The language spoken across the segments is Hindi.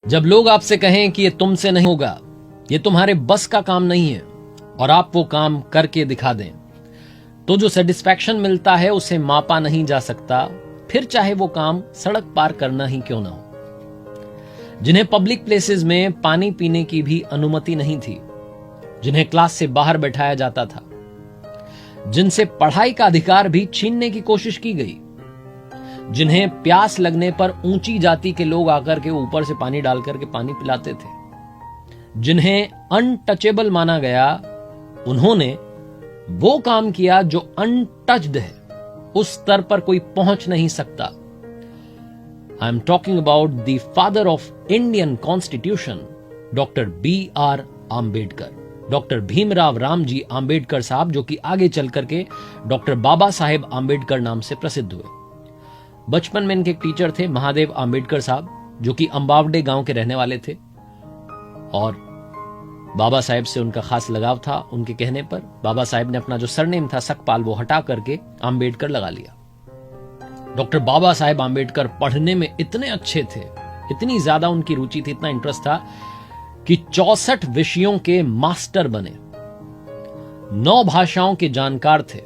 जब लोग आपसे कहें कि ये तुमसे नहीं होगा, ये तुम्हारे बस का काम नहीं है, और आप वो काम करके दिखा दें, तो जो सेटिस्फैक्शन मिलता है उसे मापा नहीं जा सकता, फिर चाहे वो काम सड़क पार करना ही क्यों ना हो। जिन्हें पब्लिक प्लेसेस में पानी पीने की भी अनुमति नहीं थी, जिन्हें क्लास से बाहर बैठाया जाता था, जिनसे पढ़ाई का अधिकार भी छीनने की कोशिश की गई, जिन्हें प्यास लगने पर ऊंची जाति के लोग आकर के ऊपर से पानी डालकर के पानी पिलाते थे, जिन्हें अनटचेबल माना गया, उन्होंने वो काम किया जो अनटच्ड है, उस स्तर पर कोई पहुंच नहीं सकता। I am talking about the father of Indian constitution, doctor B.R. Ambedkar, doctor Bhimrao Ramji Ambedkar साहब, जो कि आगे चल करके डॉक्टर बाबा साहेब आंबेडकर नाम से प्रसिद्ध हुए। बचपन में इनके एक टीचर थे महादेव आंबेडकर साहब, जो कि अंबावडे गांव के रहने वाले थे, और बाबा साहेब से उनका खास लगाव था। उनके कहने पर बाबा साहेब ने अपना जो सरनेम था सकपाल वो हटा करके आंबेडकर लगा लिया। डॉक्टर बाबा साहेब आंबेडकर पढ़ने में इतने अच्छे थे, इतनी ज्यादा उनकी रुचि थी, इतना इंटरेस्ट था कि 64 विषयों के मास्टर बने, 9 भाषाओं के जानकार थे।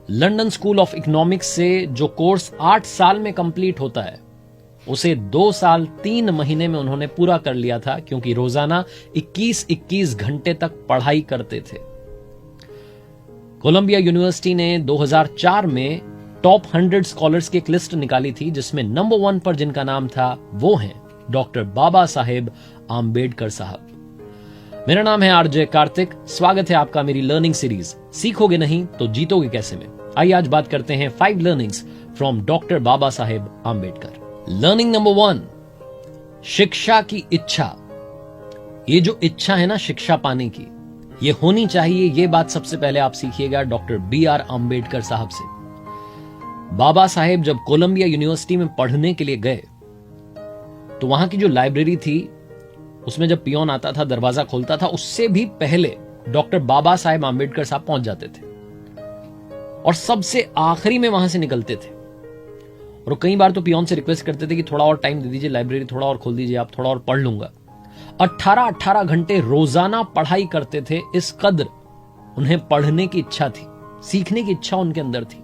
लंदन स्कूल ऑफ इकोनॉमिक्स से जो कोर्स 8 साल में कंप्लीट होता है, उसे 2 साल 3 महीने में उन्होंने पूरा कर लिया था, क्योंकि रोजाना 21-21 घंटे तक पढ़ाई करते थे। कोलंबिया यूनिवर्सिटी ने 2004 में टॉप 100 स्कॉलर्स की एक लिस्ट निकाली थी, जिसमें नंबर 1 पर जिनका नाम था वो हैं डॉक्टर बाबा साहेब आंबेडकर साहब। मेरा नाम है आरजे कार्तिक, स्वागत है आपका मेरी लर्निंग सीरीज सीखोगे नहीं तो जीतोगे कैसे में। आइए आज बात करते हैं 5 learnings from doctor Baba Saheb Ambedkar. Learning number 1, शिक्षा की इच्छा। ये जो इच्छा है ना शिक्षा पाने की, ये होनी चाहिए, ये बात सबसे पहले आप सीखिएगा डॉक्टर B.R. आंबेडकर साहब से। बाबा साहेब जब कोलंबिया यूनिवर्सिटी में पढ़ने के लिए गए, तो वहां की जो लाइब्रेरी थी, उसमें जब पियोन आता था, दरवाजा खोलता था, उससे भी पहले डॉक्टर बाबा साहेब आंबेडकर साहब पहुंच जाते थे और सबसे आखिरी में वहां से निकलते थे। और कई बार तो पियोन से रिक्वेस्ट करते थे कि थोड़ा और टाइम दे दीजिए, लाइब्रेरी थोड़ा और खोल दीजिए, आप थोड़ा और पढ़ लूंगा। 18-18 घंटे रोजाना पढ़ाई करते थे, इस कदर उन्हें पढ़ने की इच्छा थी, सीखने की इच्छा उनके अंदर थी।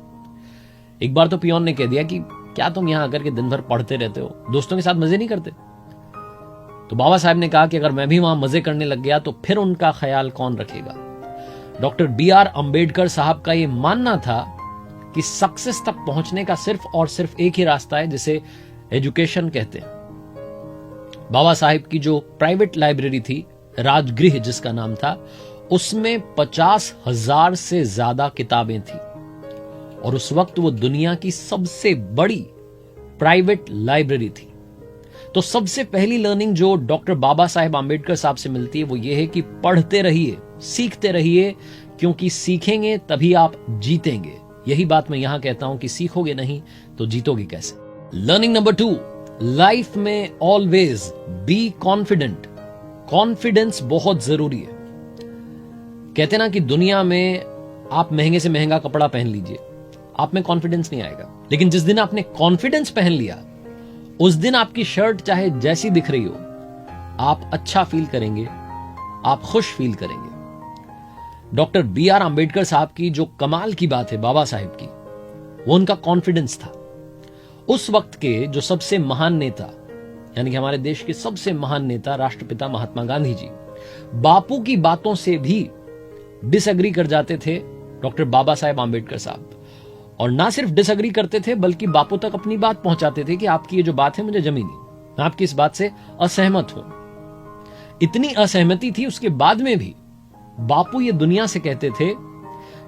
एक बार तो पियोन ने कह दिया कि क्या तुम यहां आकर के दिन भर पढ़ते रहते हो, दोस्तों के साथ मजे नहीं करते? तो बाबा साहब ने कहा कि अगर मैं भी वहां मजे करने लग गया तो फिर उनका ख्याल कौन रखेगा। Doctor B.R. आंबेडकर साहब का यह मानना था कि सक्सेस तक पहुंचने का सिर्फ और सिर्फ एक ही रास्ता है, जिसे एजुकेशन कहते हैं। बाबा साहिब की जो प्राइवेट लाइब्रेरी थी, राजगृह जिसका नाम था, उसमें 50,000 से ज्यादा किताबें थी, और उस वक्त वो दुनिया की सबसे बड़ी प्राइवेट लाइब्रेरी थी। तो सबसे पहली लर्निंग जो डॉक्टर बाबा साहेब आंबेडकर साहब से मिलती है वो ये है कि पढ़ते रहिए, सीखते रहिए, क्योंकि सीखेंगे तभी आप जीतेंगे। यही बात मैं यहां कहता हूं कि सीखोगे नहीं तो जीतोगे कैसे। लर्निंग नंबर 2, लाइफ में ऑलवेज बी कॉन्फिडेंट। कॉन्फिडेंस बहुत जरूरी है। कहते ना कि दुनिया में आप महंगे से महंगा कपड़ा पहन लीजिए, आप में कॉन्फिडेंस नहीं आएगा, लेकिन जिस दिन आपने कॉन्फिडेंस पहन लिया, उस दिन आपकी शर्ट चाहे जैसी दिख रही हो, आप अच्छा फील करेंगे, आप खुश फील करेंगे। Doctor B.R. आंबेडकर साहब की जो कमाल की बात है बाबा साहेब की, वो उनका कॉन्फिडेंस था। उस वक्त के जो सबसे महान नेता, यानी कि हमारे देश के सबसे महान नेता राष्ट्रपिता महात्मा गांधी जी, बापू की बातों से भी डिसएग्री कर जाते थे डॉक्टर बाबा साहेब आंबेडकर साहब। और ना सिर्फ डिसएग्री करते थे, बल्कि बापू तक अपनी बात पहुंचाते थे कि आपकी ये जो बात है मुझे जमी नहीं, मैं आपकी इस बात से असहमत हूं। इतनी असहमति थी, उसके बाद में भी बापू ये दुनिया से कहते थे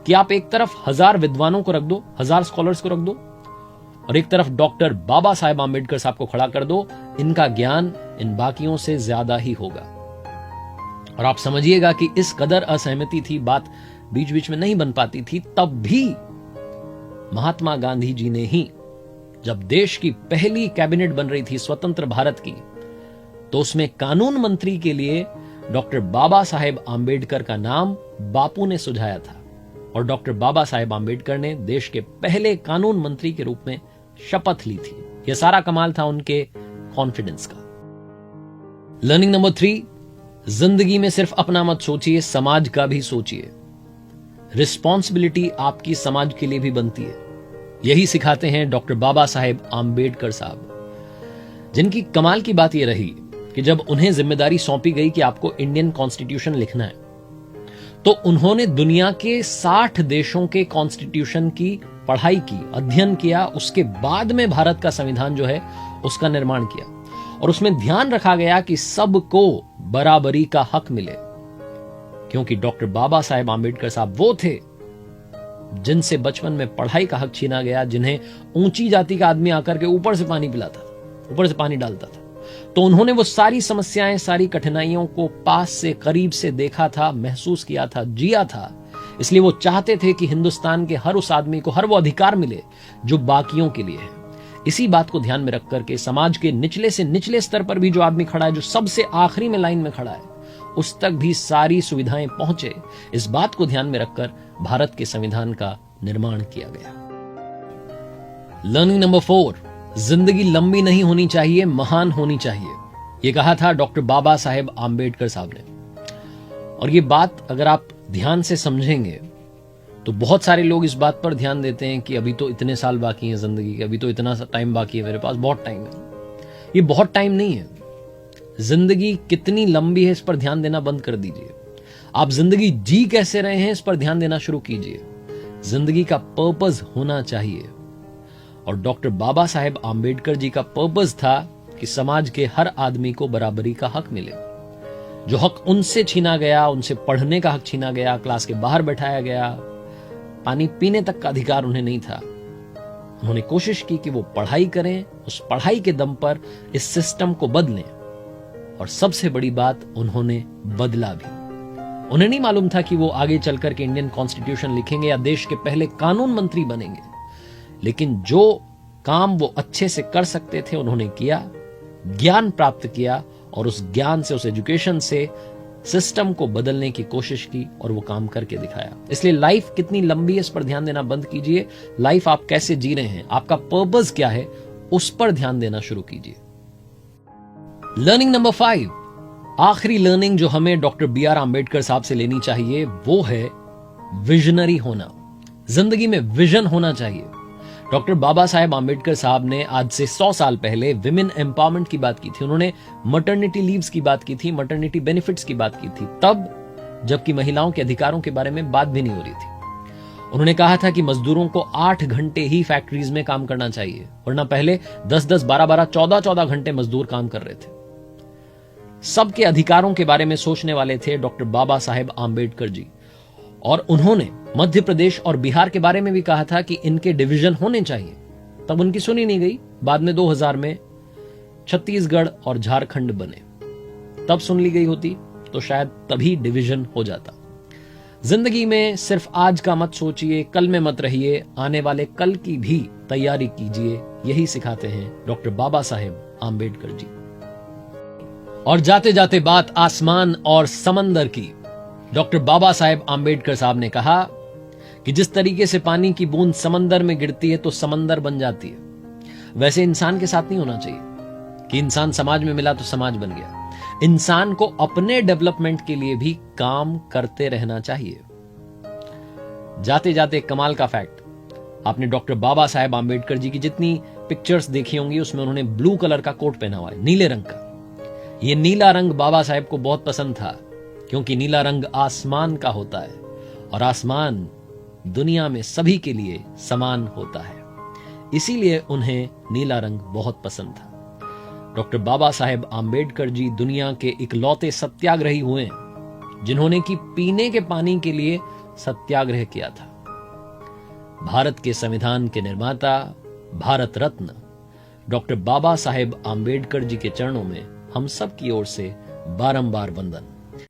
कि आप एक तरफ 1000 विद्वानों को रख दो, 1000 स्कॉलर्स को रख दो, और एक तरफ डॉक्टर बाबा साहेब आंबेडकर साहब को खड़ा कर दो, इनका ज्ञान इन बाकियों से ज्यादा ही होगा। और आप समझिएगा कि इस कदर असहमति थी, बात बीच बीच में नहीं बन पाती थी, तब भी महात्मा गांधी जी ने ही, जब देश की पहली कैबिनेट बन रही थी स्वतंत्र भारत की, तो उसमें कानून मंत्री के लिए डॉक्टर बाबा साहेब आंबेडकर का नाम बापू ने सुझाया था, और डॉक्टर बाबा साहेब आंबेडकर ने देश के पहले कानून मंत्री के रूप में शपथ ली थी। यह सारा कमाल था उनके कॉन्फिडेंस का। लर्निंग नंबर 3, जिंदगी में सिर्फ अपना मत सोचिए, समाज का भी सोचिए। रिस्पॉन्सिबिलिटी आपकी समाज के लिए भी बनती है। यही सिखाते हैं डॉक्टर बाबा साहेब आम्बेडकर साहब, जिनकी कमाल की बात यह रही कि जब उन्हें जिम्मेदारी सौंपी गई कि आपको इंडियन कॉन्स्टिट्यूशन लिखना है, तो उन्होंने दुनिया के 60 देशों के कॉन्स्टिट्यूशन की पढ़ाई की, अध्ययन किया। उसके बाद में भारत का संविधान जो है उसका निर्माण किया, और उसमें ध्यान रखा गया कि सबको बराबरी का हक मिले, क्योंकि डॉक्टर बाबा साहेब आम्बेडकर साहब वो थे जिनसे बचपन में पढ़ाई का हक छीना गया, जिन्हें ऊंची जाति का आदमी आकर के ऊपर से पानी पिलाता था, ऊपर से पानी डालता था। तो उन्होंने वो सारी समस्याएं, सारी कठिनाइयों को पास से, करीब से देखा था, महसूस किया था, जिया था। इसलिए वो चाहते थे कि हिंदुस्तान के हर उस आदमी को हर वो अधिकार मिले जो बाकियों के लिए है। इसी बात को ध्यान में रख करके समाज के निचले से निचले स्तर पर भी जो आदमी खड़ा है, जो सबसे आखिरी में लाइन में खड़ा है, उस तक भी सारी सुविधाएं पहुंचे, इस बात को ध्यान में रखकर भारत के संविधान का निर्माण किया गया। लर्निंग नंबर 4, जिंदगी लंबी नहीं होनी चाहिए, महान होनी चाहिए। यह कहा था डॉक्टर बाबा साहेब आम्बेडकर साहब ने। और ये बात अगर आप ध्यान से समझेंगे तो बहुत सारे लोग इस बात पर ध्यान देते हैं कि अभी तो इतने साल बाकी हैं जिंदगी के, अभी तो इतना टाइम बाकी है, मेरे पास बहुत टाइम है। ये बहुत टाइम नहीं है। जिंदगी कितनी लंबी है इस पर ध्यान देना बंद कर दीजिए। आप जिंदगी जी कैसे रहे हैं इस पर ध्यान देना शुरू कीजिए। जिंदगी का पर्पस होना चाहिए, और डॉक्टर बाबा साहेब आम्बेडकर जी का पर्पस था कि समाज के हर आदमी को बराबरी का हक मिले। जो हक उनसे छीना गया, उनसे पढ़ने का हक छीना गया, क्लास के बाहर बैठाया गया, पानी पीने तक का अधिकार उन्हें नहीं था, उन्होंने कोशिश की कि वो पढ़ाई करें, उस पढ़ाई के दम पर इस सिस्टम को बदलें। और सबसे बड़ी बात, उन्होंने बदला भी। उन्हें नहीं मालूम था कि वो आगे चलकर के इंडियन कॉन्स्टिट्यूशन लिखेंगे या देश के पहले कानून मंत्री बनेंगे, लेकिन जो काम वो अच्छे से कर सकते थे उन्होंने किया, ज्ञान प्राप्त किया, और उस ज्ञान से, उस एजुकेशन से सिस्टम को बदलने की कोशिश की, और वो काम करके दिखाया। इसलिए लाइफ कितनी लंबी है इस पर ध्यान देना बंद कीजिए। लाइफ आप कैसे जी रहे हैं, आपका पर्पस क्या है, उस पर ध्यान देना शुरू कीजिए। लर्निंग नंबर 5, आखिरी लर्निंग जो हमें डॉक्टर BR आम्बेडकर साहब से लेनी चाहिए, वो है विजनरी होना। जिंदगी में विजन होना चाहिए। डॉक्टर बाबा साहेब आम्बेडकर साहब ने आज से 100 साल पहले विमेन एम्पावरमेंट की बात की थी। उन्होंने मटर्निटी लीव्स की बात की थी, मटर्निटी बेनिफिट्स की बात की थी, तब जबकि महिलाओं के अधिकारों के बारे में बात भी नहीं हो रही थी। उन्होंने कहा था कि मजदूरों को 8 घंटे ही फैक्ट्रीज में काम करना चाहिए, वरना पहले 10-10, 12-12, 14-14 घंटे मजदूर काम कर रहे थे। सबके अधिकारों के बारे में सोचने वाले थे डॉक्टर बाबा साहेब आम्बेडकर जी, और उन्होंने मध्य प्रदेश और बिहार के बारे में भी कहा था कि इनके डिवीजन होने चाहिए। तब उनकी सुनी नहीं गई। बाद में 2000 में छत्तीसगढ़ और झारखंड बने, तब सुन ली गई होती तो शायद तभी डिवीजन हो जाता। जिंदगी में सिर्फ आज का मत सोचिए, कल में मत रहिए, आने वाले कल की भी तैयारी कीजिए। यही सिखाते हैं डॉक्टर बाबा साहेब आम्बेडकर जी। और जाते जाते बात आसमान और समंदर की। डॉक्टर बाबा साहेब आम्बेडकर साहब ने कहा कि जिस तरीके से पानी की बूंद समंदर में गिरती है तो समंदर बन जाती है, वैसे इंसान के साथ नहीं होना चाहिए कि इंसान समाज में मिला तो समाज बन गया। इंसान को अपने डेवलपमेंट के लिए भी काम करते रहना चाहिए। जाते जाते कमाल का फैक्ट, आपने डॉक्टर बाबा साहेब आम्बेडकर जी की जितनी पिक्चर्स देखी होंगी उसमें उन्होंने ब्लू कलर का कोट पहना हुआ है, नीले रंग का। यह नीला रंग बाबा साहेब को बहुत पसंद था, क्योंकि नीला रंग आसमान का होता है, और आसमान दुनिया में सभी के लिए समान होता है। इसीलिए उन्हें नीला रंग बहुत पसंद था। डॉक्टर बाबा साहेब आम्बेडकर जी दुनिया के इकलौते सत्याग्रही हुए जिन्होंने कि पीने के पानी के लिए सत्याग्रह किया था। भारत के संविधान के निर्माता, भारत रत्न डॉक्टर बाबा साहेब आम्बेडकर जी के चरणों में हम सब की ओर से बारंबार वंदन।